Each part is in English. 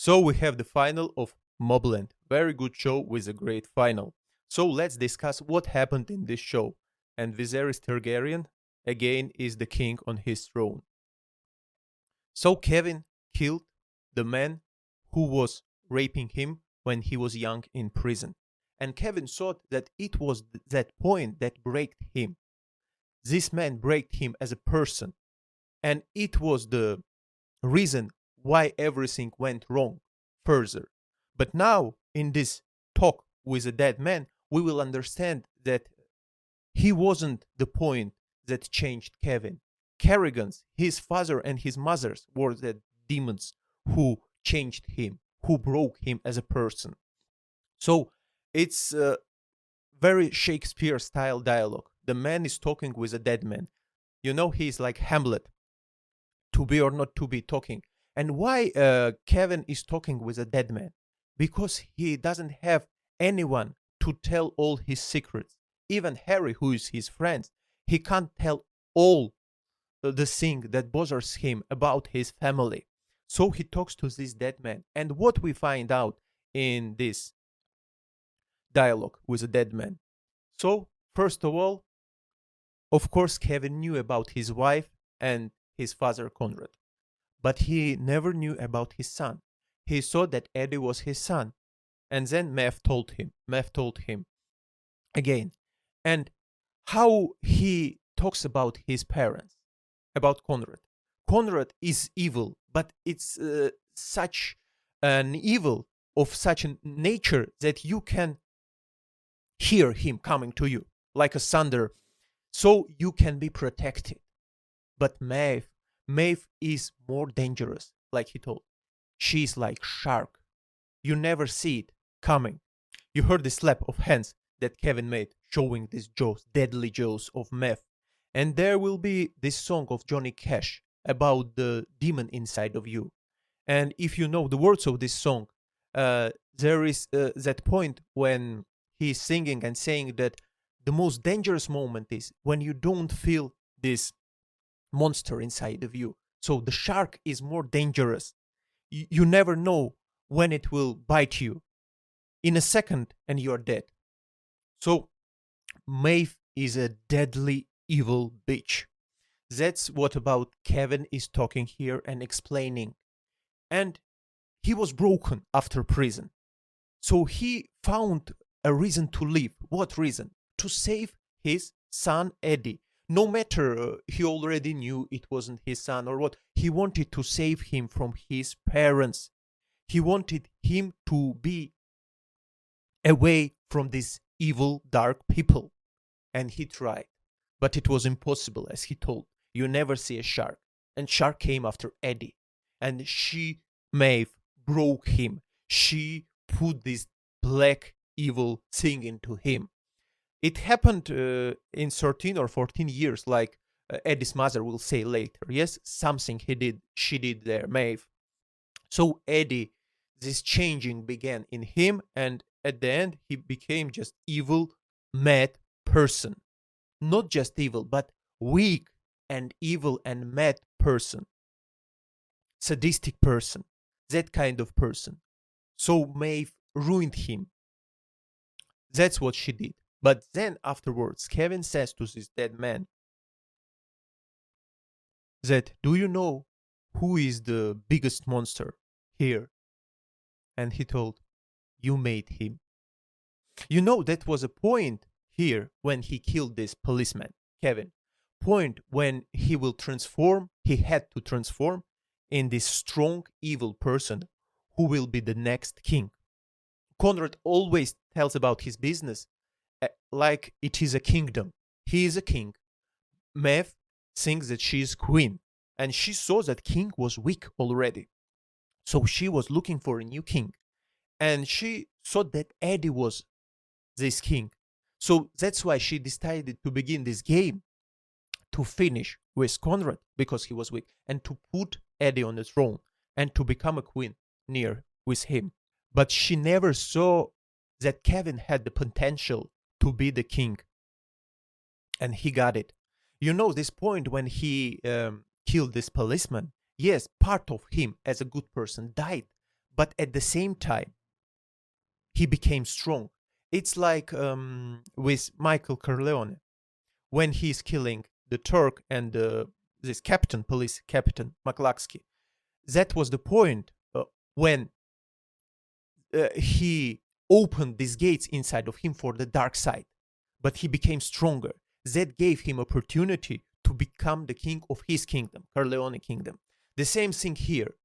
So we have the final of MOBLAND. Very good show with a great final. So let's discuss what happened in this show. And Viserys Targaryen again is the king on his throne. So Kevin killed the man who was raping him when he was young in prison. And Kevin thought that it was that point that broke him. This man broke him as a person. And it was the reason why everything went wrong further. But now, in this talk with a dead man, we will understand that he wasn't the point that changed Kevin. Kerrigan's, his father and his mother's were the demons who changed him, who broke him as a person. So it's a very Shakespeare style dialogue. The man is talking with a dead man. You know, he's like Hamlet, to be or not to be talking. And why Kevin is talking with a dead man? Because he doesn't have anyone to tell all his secrets. Even Harry, who is his friend, he can't tell all the thing that bothers him about his family. So he talks to this dead man. And what we find out in this dialogue with a dead man. So, first of all, of course, Kevin knew about his wife and his father, Conrad. But he never knew about his son. He thought that Eddie was his son. And then Maeve told him again. And how he talks about his parents, about Conrad. Conrad is evil, but it's such an evil of such a nature that you can hear him coming to you like a thunder, so you can be protected. But Maeve is more dangerous, like he told. She's like shark. You never see it coming. You heard the slap of hands that Kevin made, showing these jaws, deadly jaws of Maeve. And there will be this song of Johnny Cash about the demon inside of you. And if you know the words of this song, there is that point when he's singing and saying that the most dangerous moment is when you don't feel this monster inside of you. So the shark is more dangerous. You never know when it will bite you. In a second, and you are dead. So Maeve is a deadly evil bitch. That's what about Kevin is talking here and explaining. And he was broken after prison. So he found a reason to live. What reason? To save his son Eddie. No matter he already knew it wasn't his son or what, he wanted to save him from his parents. He wanted him to be away from these evil, dark people. And he tried. But it was impossible, as he told. You never see a shark. And shark came after Eddie. And Maeve, broke him. She put this black, evil thing into him. It happened in 13 or 14 years, like Eddie's mother will say later. Yes, something she did there, Maeve. So Eddie, this changing began in him, and at the end, he became just evil, mad person. Not just evil, but weak and evil and mad person. Sadistic person. That kind of person. So Maeve ruined him. That's what she did. But then afterwards, Kevin says to this dead man that, do you know who is the biggest monster here? And he told, you made him. You know, that was a point here when he killed this policeman, Kevin. Point when he will transform, he had to transform in this strong, evil person who will be the next king. Conrad always tells about his business like it is a kingdom. He is a king. Maeve thinks that she is queen, and she saw that king was weak already. So she was looking for a new king, and she thought that Eddie was this king. So that's why she decided to begin this game to finish with Conrad because he was weak, and to put Eddie on the throne and to become a queen near with him. But she never saw that Kevin had the potential to be the king. And he got it. You know, this point when he killed this policeman, yes, part of him as a good person died. but at the same time, he became strong. It's like with Michael Corleone when he's killing the Turk and this captain, police captain McCluskey. That was the point when he opened these gates inside of him for the dark side, but he became stronger. That gave him opportunity to become the king of his kingdom, Corleone kingdom. The same thing here.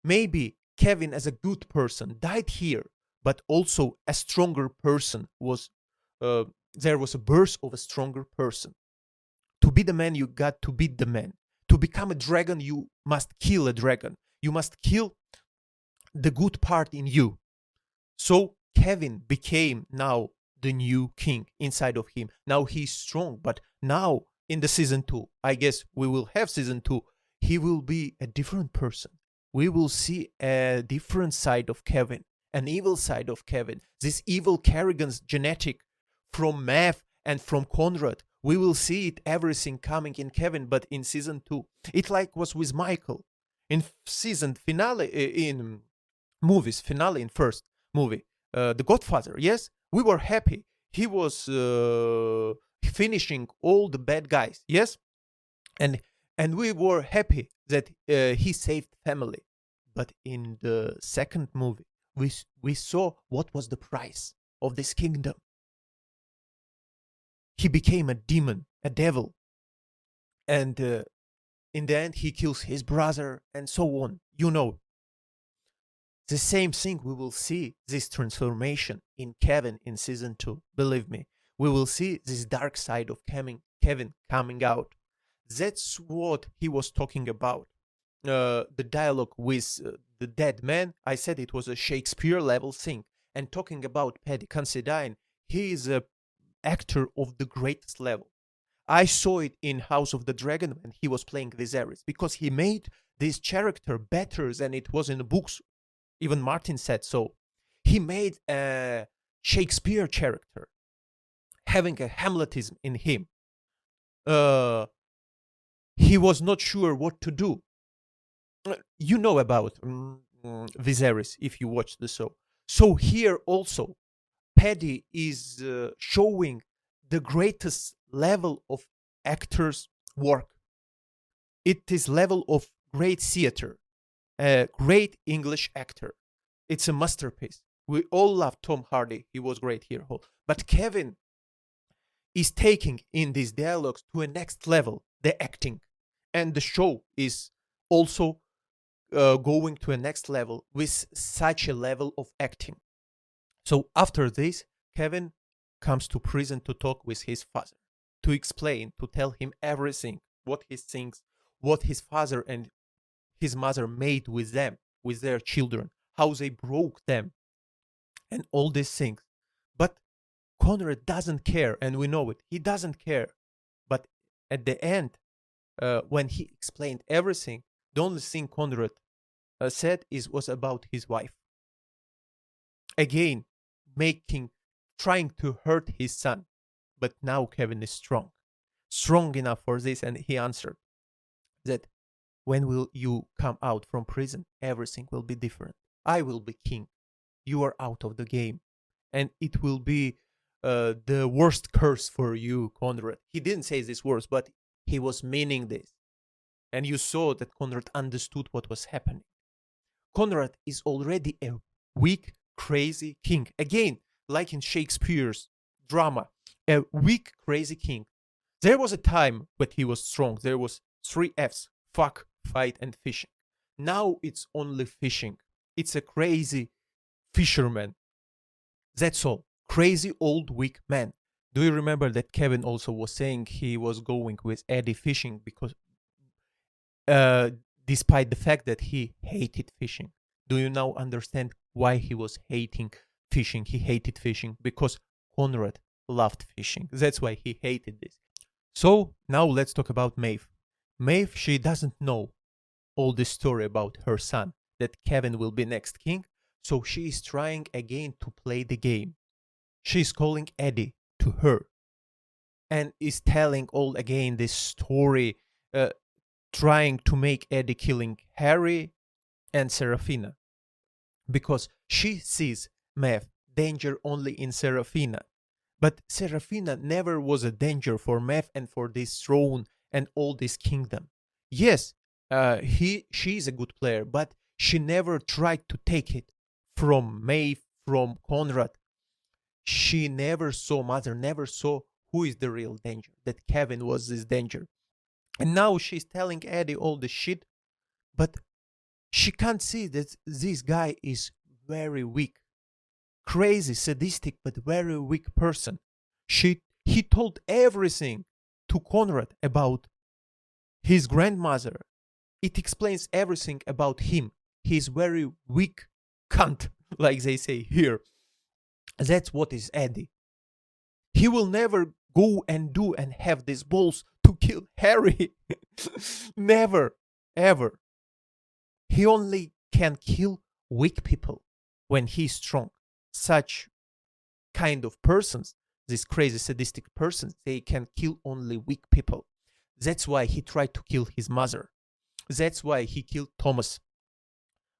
Maybe Kevin, as a good person, died here, but also a stronger person was. There was a birth of a stronger person. To be the man, you got to beat the man. To become a dragon, you must kill a dragon. You must kill the good part in you. So Kevin became now the new king inside of him. Now he's strong, but now in the season 2, I guess we will have season 2, he will be a different person. We will see a different side of Kevin, an evil side of Kevin. This evil Kerrigan's genetic from Mav and from Conrad. We will see it, everything coming in Kevin, but in season 2. It like was with Michael. In season finale, in movies, finale in first movie, The Godfather, yes, we were happy. He was finishing all the bad guys, yes? And we were happy that he saved family. But in the second movie, we saw what was the price of this kingdom. He became a demon, a devil. And in the end, he kills his brother and so on. You know, the same thing we will see, this transformation in Kevin in season 2. Believe me, we will see this dark side of Kevin coming out. That's what he was talking about. The dialogue with the dead man, I said it was a Shakespeare level thing. And talking about Paddy Considine, he is a actor of the greatest level. I saw it in House of the Dragon when he was playing Viserys, because he made this character better than it was in the books. Even Martin said so. He made a Shakespeare character, having a Hamletism in him. He was not sure what to do. You know about Viserys if you watch the show. So here also, Paddy is showing the greatest level of actors' work. It is level of great theater, a great English actor. It's a masterpiece. We all love Tom Hardy. He was great here. But Kevin is taking in these dialogues to a next level, the acting. And the show is also going to a next level with such a level of acting. So after this, Kevin comes to prison to talk with his father, to explain, to tell him everything, what he thinks, what his father and his mother made with them, with their children, how they broke them, and all these things. But Conrad doesn't care, and we know it. He doesn't care. But at the end, when he explained everything, the only thing Conrad said was about his wife. Again, trying to hurt his son. But now Kevin is strong enough for this, and he answered that when will you come out from prison, everything will be different. I will be king. You are out of the game. And it will be the worst curse for you, Conrad. He didn't say these words, but he was meaning this. And you saw that Conrad understood what was happening. Conrad is already a weak, crazy king. Again, like in Shakespeare's drama, a weak, crazy king. There was a time when he was strong. There was 3 F's: fuck, fight, and fishing. Now it's only fishing. It's a crazy fisherman. That's all. Crazy old weak man. Do you remember that Kevin also was saying he was going with Eddie fishing because despite the fact that he hated fishing? Do you now understand why he was hating fishing? He hated fishing because Conrad loved fishing. That's why he hated this. So now let's talk about Maeve. Maeve, she doesn't know all this story about her son, that Kevin will be next king. So she is trying again to play the game. She's calling Eddie to her and is telling all again this story, trying to make Eddie killing Harry and Serafina. because she sees Maeve danger only in Serafina. But Serafina never was a danger for Maeve and for this throne and all this kingdom. Yes, she is a good player, but she never tried to take it from Maeve, from Conrad. She never saw Mother, never saw who is the real danger, that Kevin was this danger. And now she's telling Eddie all the shit, but she can't see that this guy is very weak, crazy, sadistic, but very weak person. He told everything to Conrad about his grandmother. It explains everything about him. He's very weak cunt, like they say here. That's what is Eddie. He will never go and do and have these balls to kill Harry. Never, ever. He only can kill weak people when he's strong. Such kind of persons, these crazy sadistic persons, they can kill only weak people. That's why he tried to kill his mother. That's why he killed Thomas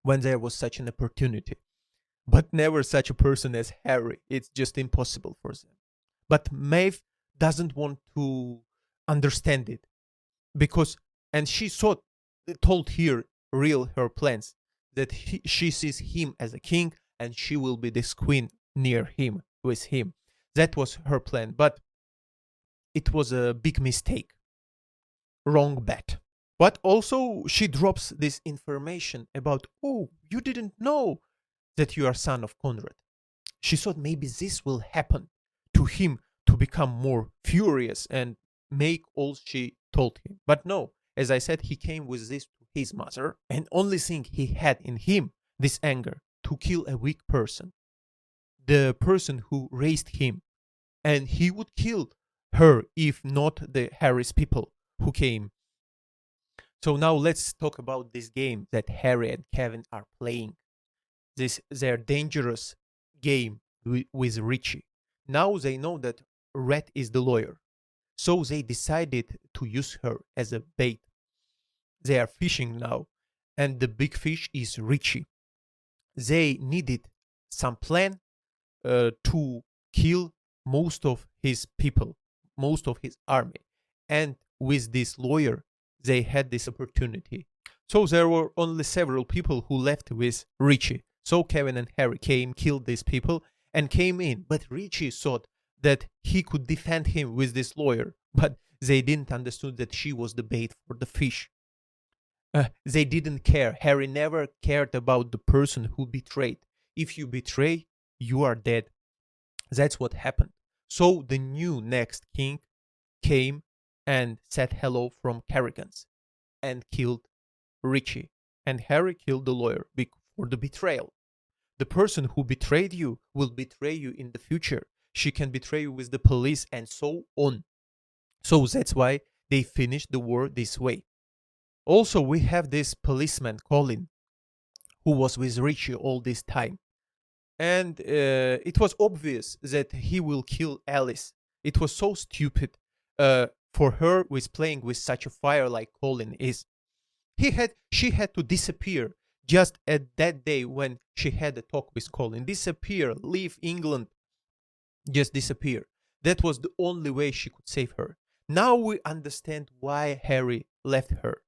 when there was such an opportunity. But never such a person as Harry. It's just impossible for them. But Maeve doesn't want to understand it because, and she told here real her plans, that she sees him as a king and she will be this queen near him, with him. That was her plan, but it was a big mistake. Wrong bet. But also she drops this information about, oh, you didn't know that you are son of Conrad. She thought maybe this will happen to him to become more furious and make all she told him. But no, as I said, he came with this to his mother, and only thing he had in him, this anger, to kill a weak person, the person who raised him, and he would kill her if not the Harry's people who came. So now let's talk about this game that Harry and Kevin are playing. Their dangerous game with Richie. Now they know that Red is the lawyer, so they decided to use her as a bait. They are fishing now, and the big fish is Richie. They needed some plan to kill most of his people, most of his army, and with this lawyer, they had this opportunity. So there were only several people who left with Richie. So Kevin and Harry came, killed these people, and came in. But Richie thought that he could defend him with this lawyer, but they didn't understand that she was the bait for the fish. They didn't care. Harry never cared about the person who betrayed. If you betray, you are dead. That's what happened. So the new next king came and said hello from Kerrigan's and killed Richie. And Harry killed the lawyer for the betrayal. The person who betrayed you will betray you in the future. She can betray you with the police and so on. So that's why they finished the war this way. Also, we have this policeman, Colin, who was with Richie all this time. And it was obvious that he will kill Alice. It was so stupid for her with playing with such a fire like Colin is. She had to disappear just at that day when she had a talk with Colin. Disappear, leave England, just disappear. That was the only way she could save her. Now we understand why Harry left her.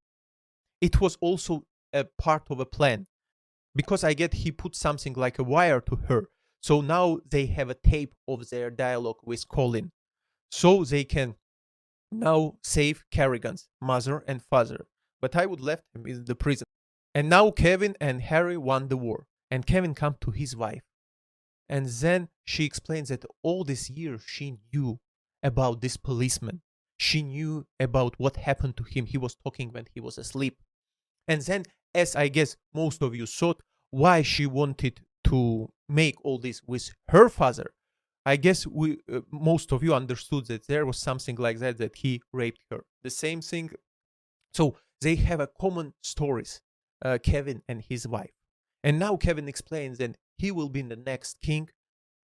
It was also a part of a plan, because I get he put something like a wire to her. So now they have a tape of their dialogue with Colin. So they can now save Kerrigan's mother and father. But I would left him in the prison. And now Kevin and Harry won the war. And Kevin come to his wife. And then she explains that all this year she knew about this policeman. She knew about what happened to him. He was talking when he was asleep. And then, as I guess most of you thought, why she wanted to make all this with her father, I guess most of you understood that there was something like that he raped her. The same thing. So they have a common stories, Kevin and his wife. And now Kevin explains that he will be the next king.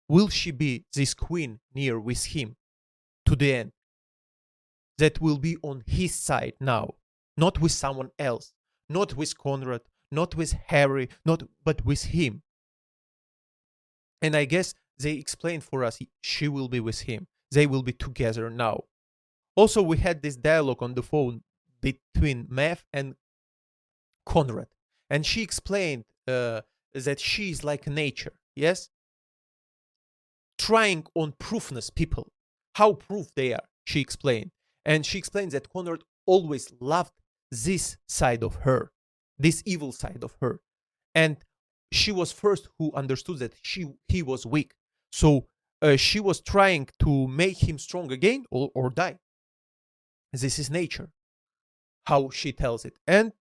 Will she be this queen near with him to the end? That will be on his side now, not with someone else, not with Conrad, not with Harry, but with him. And I guess they explained for us she will be with him. They will be together now. Also, we had this dialogue on the phone between Mav and Conrad, and she explained that she is like nature. Yes, trying on proofness people, how proof they are. She explained, and she explained that Conrad always loved this side of her, this evil side of her, and she was first who understood that he was weak. So she was trying to make him strong again or die. This is nature, how she tells it. And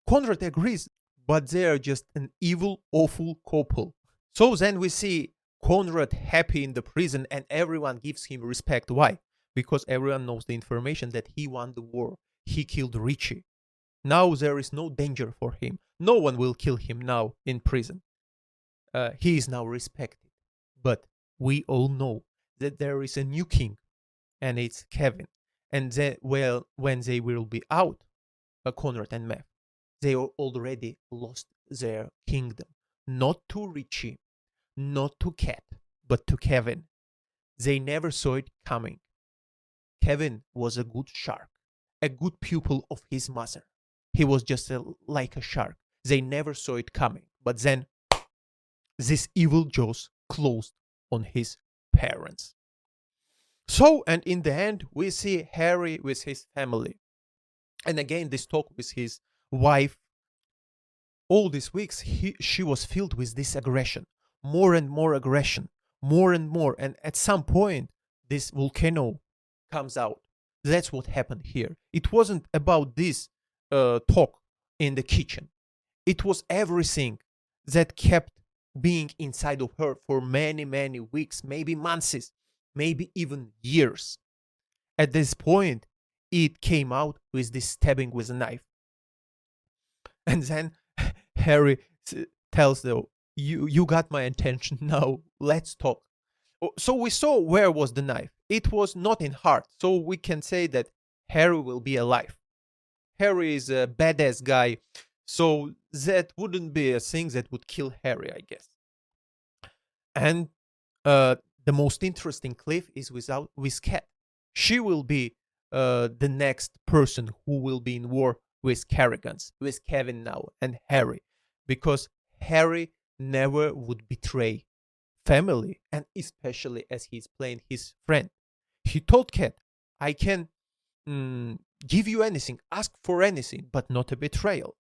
Conrad agrees, but they are just an evil, awful couple. So then we see Conrad happy in the prison and everyone gives him respect. Why? Because everyone knows the information that he won the war. He killed Richie. Now there is no danger for him. No one will kill him now in prison. He is now respected. But we all know that there is a new king, and it's Kevin. And when they will be out, Conrad and Mav, they already lost their kingdom. Not to Richie, not to Kat, but to Kevin. They never saw it coming. Kevin was a good shark, a good pupil of his mother. He was just like a shark. They never saw it coming. But then this evil jaws closed on his parents. So, and in the end, we see Harry with his family. And again, this talk with his wife. All these weeks, she was filled with this aggression. More and more aggression. More and more. And at some point, this volcano comes out. That's what happened here. It wasn't about this talk in the kitchen. It was everything that kept being inside of her for many, many weeks, maybe months, maybe even years. At this point, it came out with this stabbing with a knife. And then Harry tells them, you got my attention, now let's talk. So we saw where was the knife. It was not in heart, so we can say that Harry will be alive. Harry is a badass guy, so that wouldn't be a thing that would kill Harry, I guess. And the most interesting cliff is with Kat. She will be the next person who will be in war with Carrigans, with Kevin now and Harry, because Harry never would betray family, and especially as he's playing his friend. He told Kat, I can give you anything, ask for anything, but not a betrayal.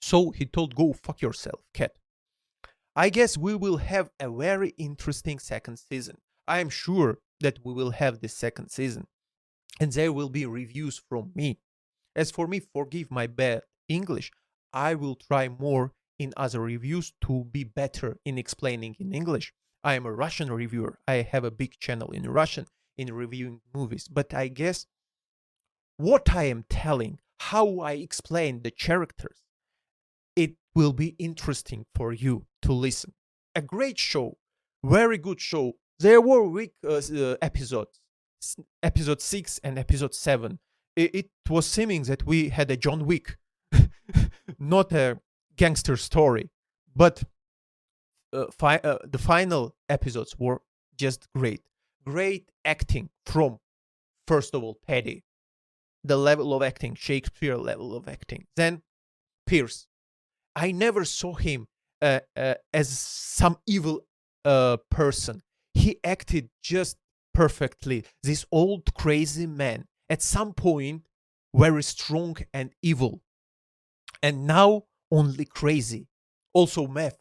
So he told, go fuck yourself, Kat. I guess we will have a very interesting second season. I am sure that we will have this second season, and there will be reviews from me. As for me, forgive my bad English. I will try more in other reviews to be better in explaining in English. I am a Russian reviewer. I have a big channel in Russian in reviewing movies. But I guess what I am telling, how I explain the characters, it will be interesting for you to listen. A great show, very good show. There were weak episodes, episode 6 and episode 7. It was seeming that we had a John Wick, not a gangster story. But the final episodes were just great. Great acting from, first of all, Paddy. The level of acting, Shakespeare level of acting. Then Pierce. I never saw him as some evil person. He acted just perfectly. This old crazy man, at some point, very strong and evil. And now only crazy. Also, Meth,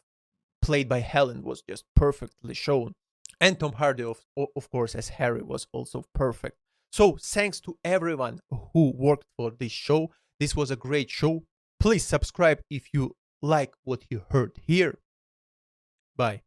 played by Helen, was just perfectly shown. And Tom Hardy, of course, as Harry, was also perfect. So thanks to everyone who worked for this show. This was a great show. Please subscribe if you like what you heard here. Bye.